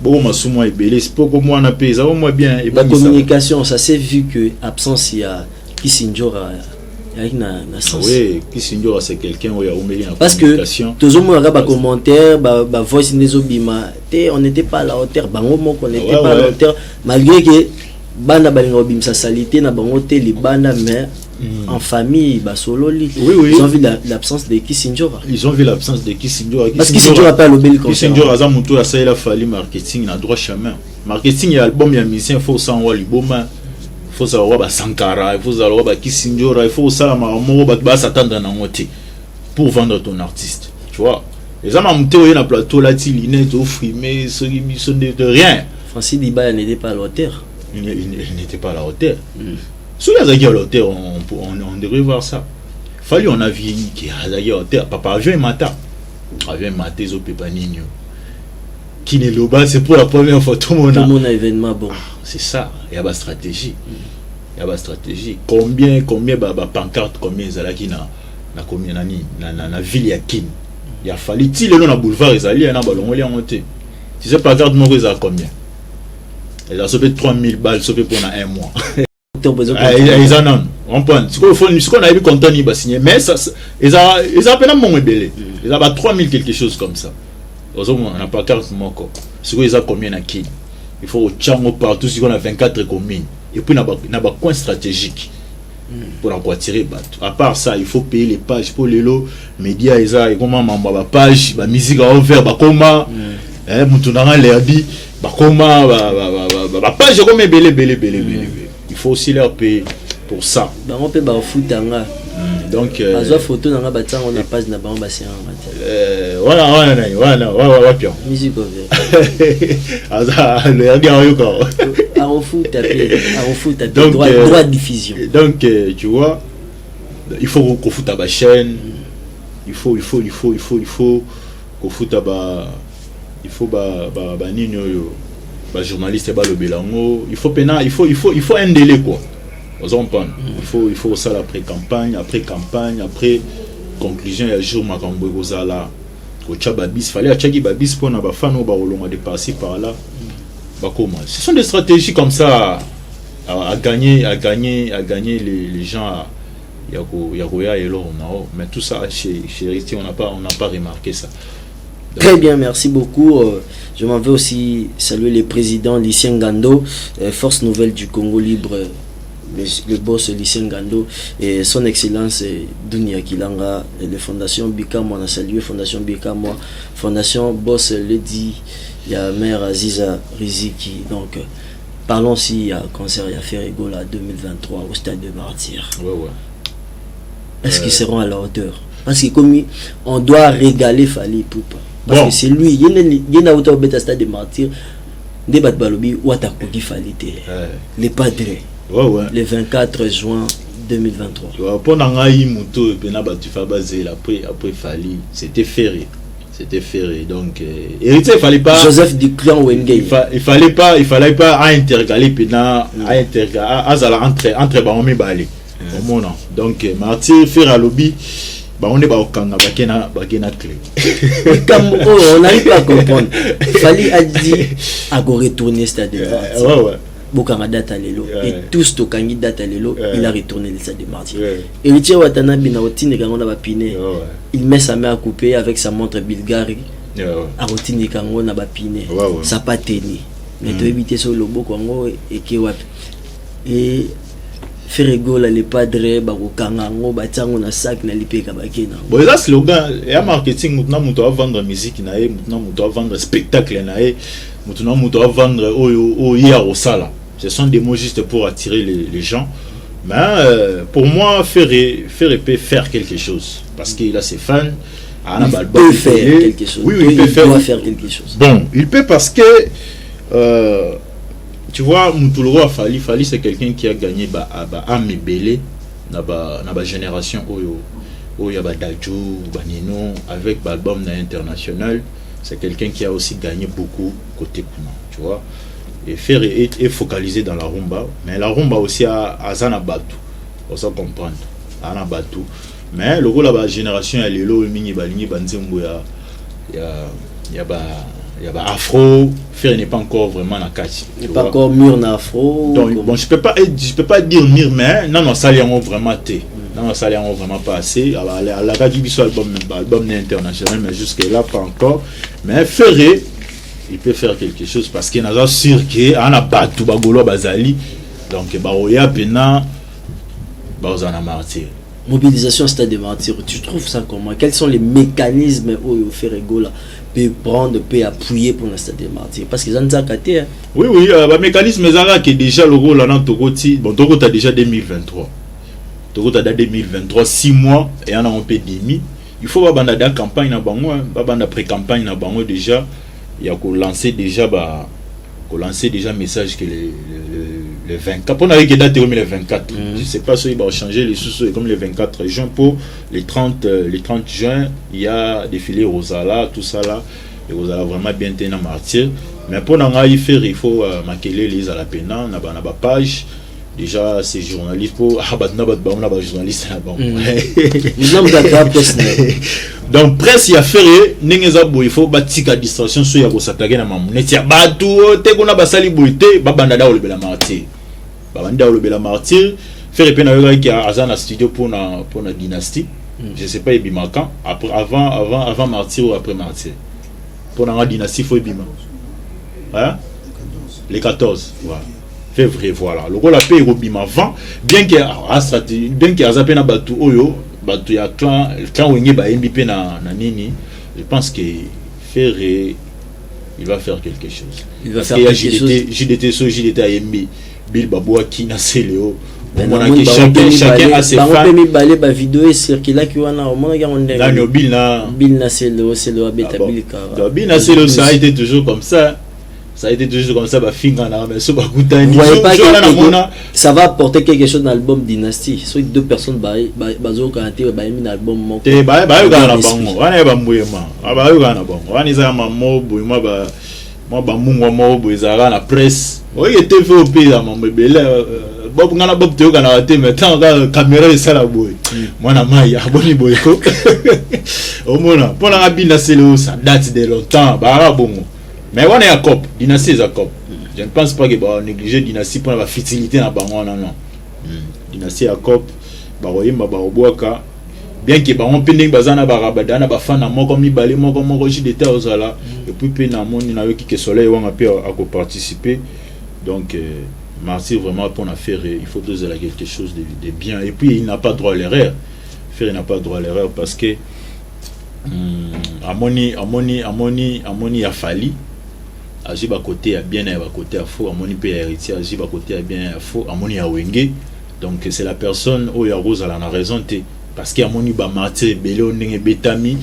Bon, ma souma est belle, c'est pas comme moi on a payé, ça va moins bien. La communication, ça s'est vu que absence il y a Kissinjora, il y a une sens. Oui, Kissinjora c'est quelqu'un où il y a une parce que tous les gens ont commentaire, voice des obima, on n'était pas à la hauteur, on n'était pas à la hauteur, malgré que banda balinga obim sa salité na bangote les banda mais en famille basololi. Ils ont vu l'absence de Kissinjora. Ils ont vu l'absence de Kissinjora. Parce que Kissinjora pas le bel concert. Kissinjora a monté à ça il a fallu marketing na droit chemin. Marketing il album il y a musicien faut ça on liboma. Faut ça roba Sankara, il faut ça roba Kissinjora, il faut ça la mamo ba s'attendre na moté pour vendre ton artiste. Tu vois. Les hommes monté au na plateau là ti linette au frimé, ce qui sont de rien. Francis Diba n'était pas à la hauteur. Il n'était pas à la hauteur. Si on a à la hauteur, on devrait voir ça. Fallu on a vu qui a la hauteur. Papa avion matin. Avion matin zo pepanino. Qui n'est le bas, c'est pour la première fois tout le monde a événement bon. C'est ça, il y a une stratégie. Il y a une stratégie. Combien pancarte combien zalaki na combien na ville ya kin. Il a fallu ti le na boulevard ezali na balongo li monter. Tu sais pancarte moko za combien? Elle a sauvé 3000 balles sauvé pendant un mois. Ils en ont. On prend. Ce qu'on a eu content, il va signer. Mais ça, ils ont à peine mon belé. Ils ont 3000 quelque chose comme ça. On n'a pas carte mon corps. Ce qu'ils ont combien à qui? Il faut au tchango partout. Si on a 24 communes. Et puis, il y a un coin stratégique pour la tirer. À part ça, il faut payer les pages pour les lots. Médias, ils ont comment ma page, la musique à ouvert, comment, moutounara l'air dit. Comment page comme belé. Il faut aussi leur payer pour ça. On peut ba foutanga. Donc bazo photo na batang on a page na ba bassin. Voilà bien. Musique over. Aza le regard yo ko. À foot taper droit de diffusion. Donc tu vois il faut qu'on foute à ba chaîne. Il faut qu'on foute à ba il faut ba nini yo ba journaliste ba le belango il faut un délai quoi vous en parlez il faut ça après campagne après conclusion ya jour makambo kozala ko chababis fallait achaki babis pour na ba fano ba olonga de passer par là ba comment ce sont des stratégies comme ça à gagner les gens ya et l'or mais tout ça chez Héritier on n'a pas remarqué ça. Très bien, merci beaucoup. Je m'en vais aussi saluer le président Lucien Gando, Force Nouvelle du Congo Libre, le boss Lucien Gando, et son excellence Dunia Kilanga, et la Fondation Bikamo, on a salué Fondation Bikamo, Fondation Boss Lady, il y a Mère Aziza Riziki. Donc, parlons si il y a concert à faire Egola 2023 au Stade de Martyrs. Ouais. est-ce qu'ils seront à la hauteur? Parce que comme on doit régaler Fally Ipupa. Parce que c'est lui, il y a un auteur bêta stade de martyr. Débat balobi ou attaquer Fally les padres. Le 24 juin 2023. Pour Nangaï Mouto et Penabatu Fabazé après Fally, c'était ferré. C'était ferré. Donc héritier, il fallait pas Joseph du clan Wengay. Il fallait pas intercaler Pena entre Baomi Balé. Donc martyr faire à lobby. On est bakanga bakena clé. On n'arrive pas à comprendre. Fally a dit à retourner stade de martyr. Bokanga data lelo et tous to kangi data lelo il a retourné le stade de martyr. Héritier Watanabe na otine kango na bapine. Il met sa main à couper avec sa montre Bulgari. A otine kango na bapine. Ça pas tenu. Mais to éviter sur le boko kango et ki wapi. Et Ferregola les padres bakokangango batango na sac na lipeka bakena. Bon ça slogan et marketing maintenant muto vendre musique na e maintenant muto vendre spectacle na e maintenant muto vendre o ya au sala. Ce sont des mots juste pour attirer les gens. Mais pour moi Ferré peut faire quelque chose parce qu'il a ses fans. Il peut faire quelque chose. Oui, il peut faire quelque chose. Bon, il peut parce que tu vois, Moutoulo Fally c'est quelqu'un qui a gagné Amébélé dans la génération Oyo Badajou, Banino, avec l'album international. C'est quelqu'un qui a aussi gagné beaucoup côté Kouma, tu vois. Et faire est focalisé dans la rumba, mais la rumba aussi a Zanabatu, pour ça comprendre, Zanabatu. Mais le rôle de la génération, il y a le mini balingi banzembo, il y a afro, faire n'est pas encore vraiment la catch. Il n'est pas encore mûr na afro. Donc bon, je peux pas dire mûr, mais non ça l'y vraiment té. Non ça l'y vraiment pas assez. La catch du album international, mais jusque là pas encore. Mais Ferré, il peut faire quelque chose parce qu'il n'a pas sûr que on a battu bagolo bazali. Donc baoya pena bazana martyr. Mobilisation stade de martyr, tu trouves ça comment? Quels sont les mécanismes où Ferregola peut prendre, peut appuyer pour le stade de martyr? Parce qu'ils ont déjà caté. Oui, le mécanisme qui est déjà le rôle dans Togoti. Bon, Togo a déjà 2023. Togo a 2023, 6 mois et on a un peu demi. Il faut avoir une campagne dans Bango, une pré-campagne dans Bango déjà. Il y a lancé déjà un message que le 24. On a eu que date comme le 24. Je ne sais pas si il va changer les sous comme le 24 juin. Pour les 30 juin, il y a défilé Rosala, tout ça là. Et Rosala vraiment bien tenu martyr. Mais pour nous faire, il faut maquiller les à la peine. On a une page. Déjà, c'est journaliste pour journaliste donc presse il y a ferré il faut bâtir la distraction sur ya s'attaquer na mamu netia batu te kuna basali boité babanda da olebela martyr faire pe na yoga qui a azana studio pour na dynastie je sais pas ebima quand après avant martyr ou après martyr pour na dynastie faut ebima hein les 14 voilà février voilà le rôle a payé robima avant bien que azape na batu oyo batu ya clan wenge ba MBP na nini. Je pense que Ferré il va faire quelque chose. Il va faire quelque chose. JDT AMB Bill Baboua qui na Céléo. Chacun a ses fans. On peut ba vidéo et circuler qui wana au moins on est. Là Bill na Céléo abeta Bill ka. Bill na Céléo ça a été toujours comme ça. Ça a été toujours comme ça, ça va apporter quelque chose dans l'album Dynasty. Soit deux personnes bazo quand tu as mis l'album mon. Presse. Oui, était fait au pays à mon bébé. Bob ngana bob te kana te maintenant la caméra est ça la boy. Moi na maya boni boyko. Au mona, pour la bina c'est le ça date de longtemps, ba bongo. Mais on est à COP, dynastie est à COP. Je ne pense pas que va négliger dynastie pour la fertilité dans bango non. Dynastie à COP, ba oyemba ba oboaka. Bien que ba on pending bazana ba rabadana ba fana moko mibale moko JDT ozala et puis pe na moni na yo ki soleil wanga pe à participer. Donc Martyr vraiment pour la faire il faut doser quelque chose de bien et puis il n'a pas droit à l'erreur. Faire n'a pas droit à l'erreur parce que amoni a fallu agir à côté à bien à côté à faux amoni peut héritier agir à côté à bien à faux amoni à wenge donc c'est la personne où il y a rose à la raison parce qu'il y a mon martyr belé on betami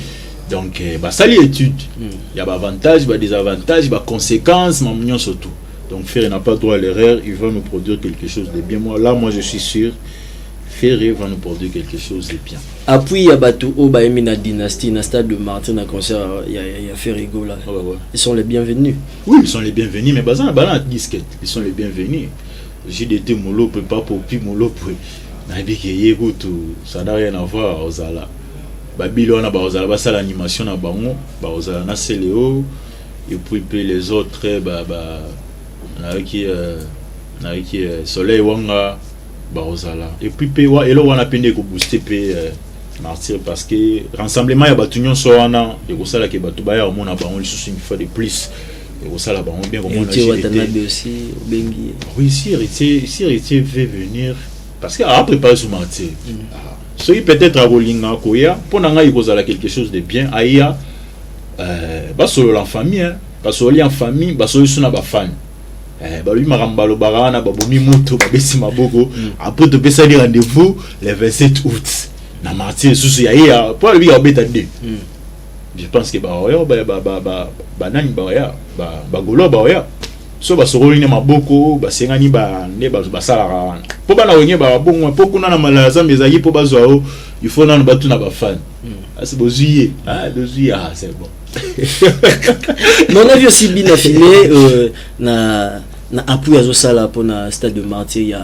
donc ça les études il y a avantages désavantages conséquences mais surtout donc Ferré n'a pas droit à l'erreur, il va nous produire quelque chose de bien. Moi je suis sûr Ferré va nous produire quelque chose de bien. Après il y a Batou Obaemi na dynastie na stade de Martin na concert il y a Ferré Gola. Ils sont les bienvenus. Oui, ils sont les bienvenus mais bazan bala disquette, ils sont les bienvenus. JDT Molo peut pas popi Molo peut. Na bi ke yekutu ça n'a rien à voir aux ala. Babylone ba ozala ba ça l'animation na bango, ba ozala na Céléo et puis les autres avec Soleil Wanga Barozala et puis Pewa et là on a peine ko booster martyr parce que rassemblement ya batunion so wana et ko sala ke batu ba ya o mona ba on une fois de plus et ko sala ba on bien comme on a aussi bengi oui si héritier veut venir parce que a préparé son martyr so il peut-être a rolinga koya pour nga il ko sala quelque chose de bien aya ba solo la famille hein parce que en famille ba solo suna ba fan lui marambalo barana babomi moto babesi maboko après de pesa des rendez-vous le 27 août na martyr sous ya pour lui obeta de je pense que nani golo so ba soroli maboko ba sengani ba ne ba sala po bana wenye ba bongo po kuna na malaza mezaki po bazwa il faut nanu batu na ba fan c'est bozuye c'est bon. On a vu aussi bien affilé na appui à Zosala pour na stade de Martyr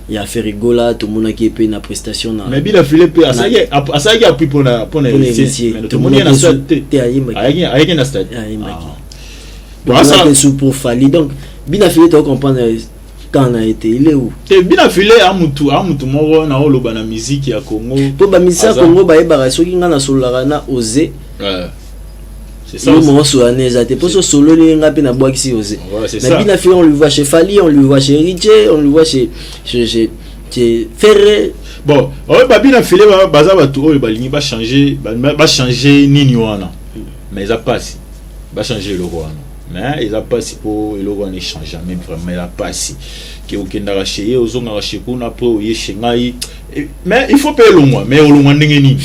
il y a Ferré Gola tout le monde qui est payé na prestation na mais bien affilé à ça y a appui pour initier tout le monde na stade avec na stade bon ça c'est pour Fali donc bien affilé tu comprendre quand on a été il est où bien affilé à mutu moro na oloba na musique ya Congo pour ba musique ya Congo ba yeba soki ngana solara na osé c'est ça. Pour ce solo, les gens na bois qui osé. Mais bien fait, on le voit chez Fali, on le voit chez Riché, on le voit chez Ferré. Bon, bah bien fait, baza batou, va changer nini wana. Mais ils a pas si, va changer le roi. Mais ils a pas si pour le roi ne change jamais vraiment, il a pas si. Que aucun d'arracher, aux hommes arracher qu'on a pour y chengai. Mais il faut payer le mois, mais au moins n'engeni.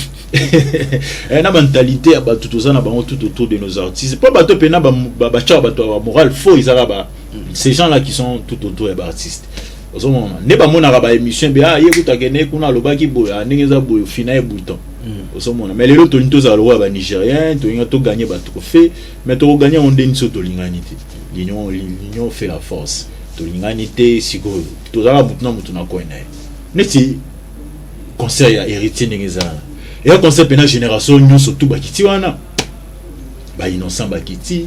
La mentalité à tout ça tout autour de nos artistes. Pas bateau pena moral faux ils araba. Ces gens là qui sont tout autour des artistes. Au moment ne ba mona raba émission bien yekuta kene kuna loba ki boya ningeza boyo fina e bouton. Au moment mais les autres to za loba ba nigérien to gagner ba trophée mais to gagner on deni so to linganité. L'union fait la force. To linganité siko to za butna mutuna ko ina. Neti conseil à héritier ningeza. Et un concept de la génération, nous surtout bakiti wana, ba innocent bakiti,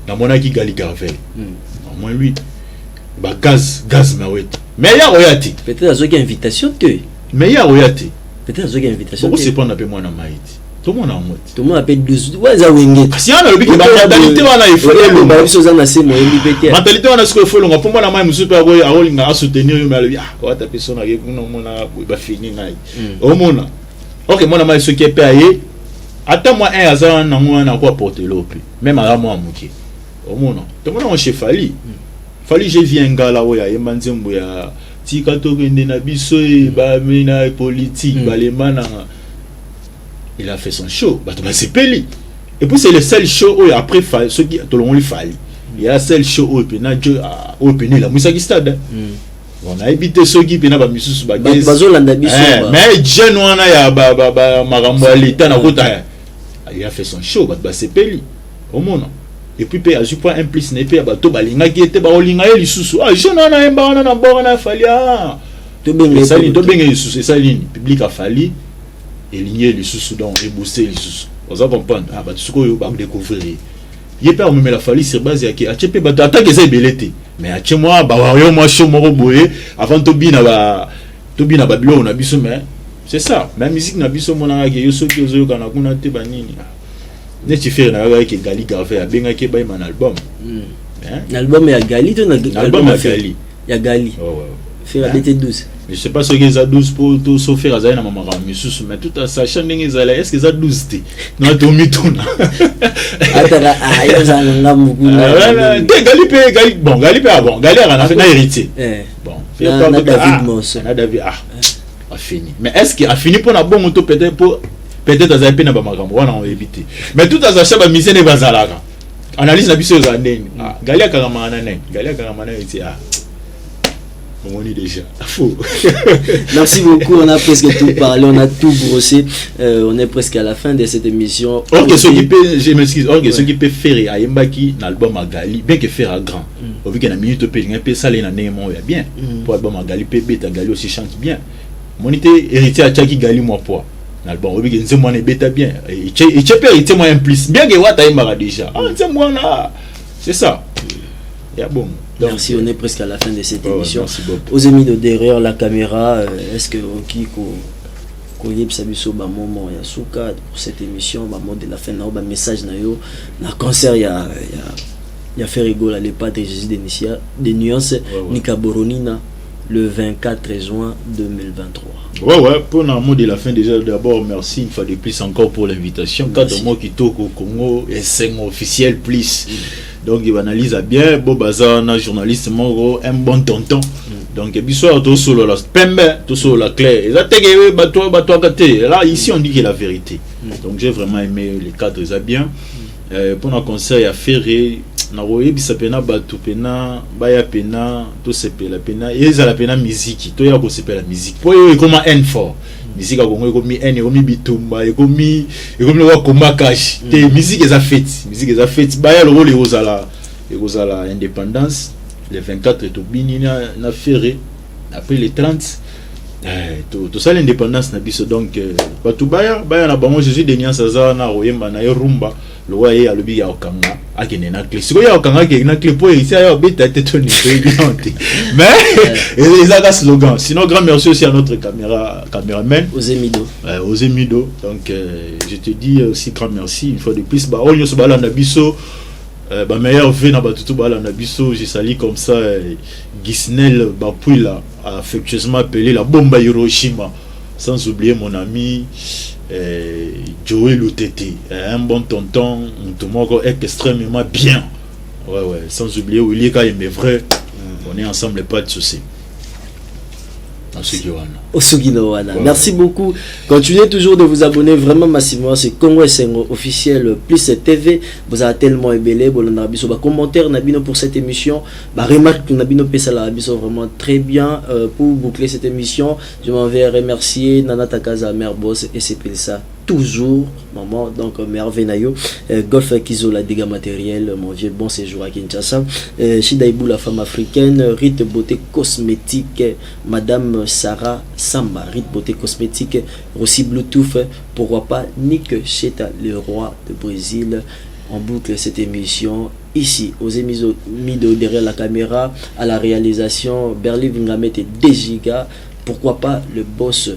na mona ki gali Garvel, au moins lui, ba gaz mawet. Mais il y a royati. Peut-être à ceux qui invitation tu. Mais il y a royati. Peut-être à ceux qui invitation. Pourquoi c'est pas on appelle moi na maïti? Tout le monde en mode. Tout le monde appelle 12. Ouais ça wenge. Si on a le bic mentalité wana il faut le ba biso za na se mo MPT. Mentalité wana ce qu'il faut le pour moi na mai musu pa a rolinga a soutenir mais quoi ta personne avec nous mona ba fini nai. Au mona. Ok, moi, je suis payé. Attends-moi un hasard, on quoi porter l'opé. Même à moi, mouké. Au monde, tout le monde chez Fali. Fali, j'ai vu un gars là où il y a un manzembo, il y a Tikato Nabiso, Bamina politique, Balemana. Il a fait son show. C'est Peli. Et puis, c'est le seul show où après, ceux qui ont eu Fali. Il y a le seul show où il y a la Moussaki Stade. On a évité ceux qui peuvent pas missus bagage. Mais jeune wana ya marambo l'état na kota. Il a fait son show c'est peli. Au monde. Et puis pe azu point implice ne pe bato balinga ki était ba olinga ye lisusu. Ah jeune wana emba wana na borana fali ah. To benga lisusu ça ligne public a fali et ligner lisusu donc et booster lisusu. Vous avez comprendre ah ba tuko yo ba découvrir. Il peut même la fali sur base ya ki achepe bato attaque ça belete. Mais à moi moi show moro boye avant tobina babilo na biso mais c'est ça même musique na biso mona ke yo soki ozo kana kuna te banini ne ti faire na ga ke Gali Garvel abenga ke ba man album l'album ya Gali to na album ya Gali ya Gali faire la BT 12 je sais pas ce que ça 12 pour tout sauf faire ça na mama misusu mais tout à sachant ndenge za est-ce que ça 12 te na to mituna atara ayo za ngamu kuna te Gali bon Gali a fait na héritier bon na David Mosso na David fini. Mais est-ce qu'il a fini pour la bonne auto peut-être à Zapé n'a pas magambo, on a évité. Mais tout à sa ba mission ne bazalaka. Analyse na biso za ndenge. Galia Karamana neng. Galia Karamana était on est déjà faux. Merci beaucoup, on a presque tout parlé, on a tout brossé. On est presque à la fin de cette émission. Or que ce qui peut, je m'excuse, or que ce qui peut faire à Yembaki l'album à Gali, bien que faire à grand. Au vu qu'il y a une minute peut un peu ça les nané mon bien. Pour l'album à Gali PB ta Gali aussi chante bien. Mon été héritier à Tchaki Gali moi poids. L'album au vu que moi ne bêta bien. Et tu peux hériter moi un plus bien que what Yembara déjà. Ah c'est moi là. C'est ça. Et bon. Donc, merci, on est presque à la fin de cette émission. Aux amis de derrière la caméra, est-ce que qui Koyeb Sabiso ba moment ya souka pour cette émission, ba mot de la fin na ba message na yo na concert ya fait rigoler les pas de Jésus des nuances Nika Boronina le 24 juin 2023. Ouais, pour un mot de la fin déjà, d'abord merci une fois de plus encore pour l'invitation. Quand de moi qui toque au Congo et c'est officiel plus. Donc il analyse bien, bon bazar, journaliste moro, un bon tonton. Donc il soit tout solo la pembe, tout solo la clé. Là ici on dit qu'il y a la vérité. Donc j'ai vraiment aimé les cadres ça bien. Pour un concert à Ferré, na roye bisapena batu pena, baya pena, tout se pela pena, et ça la pena musique, tout ya ko se pela musique. Pour yo comment N fort. Musique a Congo comme N, comme bitumba, comme le combat cash. Te musique est à fête, baya le rôle aux ala indépendance, les 24 et tout bini na Ferré, après les 30. Tout ça l'indépendance na biso donc batu baya na bango Jésus de Niansa za na royemba na rumba le roi ya lobi ya okanga akene na clé siko ya okanga ke na clé pour ici ya beta tete ni mais ils ont un slogan. Sinon grand merci aussi à notre caméraman Osé Mido donc je te dis aussi grand merci une fois de plus ba onyo so bala na biso ba meilleur vœu na batutu bala na biso je salue comme ça Gisnel Bapuila affectueusement appelé la bombe à Hiroshima, sans oublier mon ami Joël Otete, un bon tonton, est extrêmement bien. Ouais, sans oublier Willy quand il est vrai, on est ensemble, pas de soucis. Merci beaucoup. Continuez toujours de vous abonner vraiment massivement. C'est Congo Sengo officiel plus TV. Vous avez tellement ébélé. Commentaire Nabino pour cette émission. Remarque Nabino Pesala Biso vraiment très bien pour boucler cette émission. Je m'en vais remercier Nana Takaza, mère boss et c'est ça. Toujours, maman, donc mère Venayo, Golf Kizola, dégâts matériels, mon vieux bon séjour à Kinshasa, Shidaibou, la femme africaine, Rite Beauté Cosmétique, Madame Sarah Samba, Rite Beauté Cosmétique, aussi Bluetooth, pourquoi pas Nick Cheta, le roi de Brésil. On boucle cette émission ici, aux émissions Mido derrière la caméra, à la réalisation, Berly Vingamet et Dejiga, pourquoi pas le boss.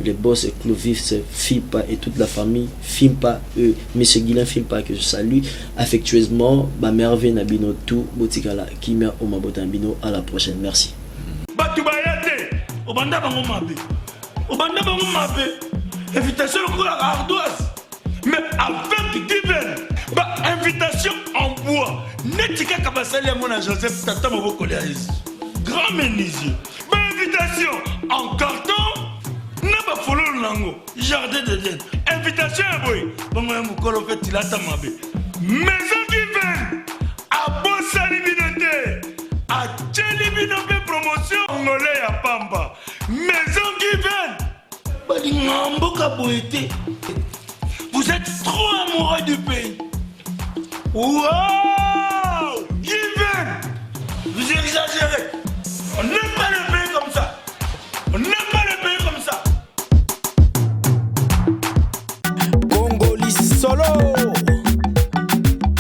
Les boss Clovis, Filpa et toute la famille, Filpa, Monsieur Guilain Filpa que je salue affectueusement, Merveille Nabino tout, Botikala, Kimia Omabotambino, à la prochaine, merci. Invitation au ardoise, mais avec divers, invitation en bois, Netika Kabasali à mon Joseph Tata Moboko grand menuisier, invitation en carton. N'a pas follow l'ango, jardin de Dieu. Invitation à boy. Bon, moi, mon colo fait il a ta mabé. Maison qui vient à Bossa Libinoté, à Tchelibinoté promotion, Angolais à Pamba. Maison qui vient. Badingambo Kaboété. Vous êtes trop amoureux du pays. Wow! Given! Vous exagérez. On n'aime pas le pays comme ça. On n'aime pas le pays comme ça. Solo